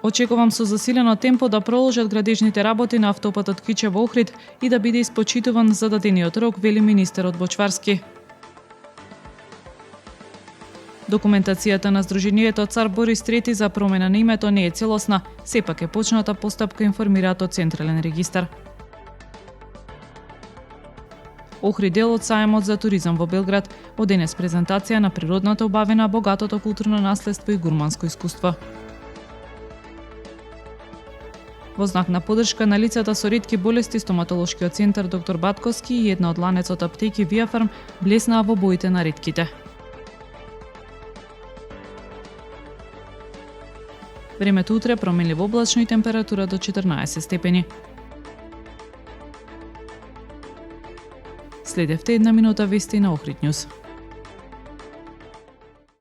Очекувам со засилено темпо да продолжат градежните работи на автопатот Кичево Охрид и да биде испочитуван зададениот рок, вели министерот Бочварски. Документацијата на Сдруженијето Цар Борис III за промена на името не е целосна, сепак е почната постапка, информираат од Централен регистар. Охрид дел од сајмот за туризам во Белград, од денес презентација на природната убавина, богатото културно наследство и гурманско искуство. Во знак на поддршка на лицата со ретки болести, стоматолошкиот центар доктор Батковски и една од ланецот аптеки Виафарм блеснаа во боите на ретките. Времето утре променливо облачно и температура до 14 степени. Следевте една минута вести на Охрид Нјуз.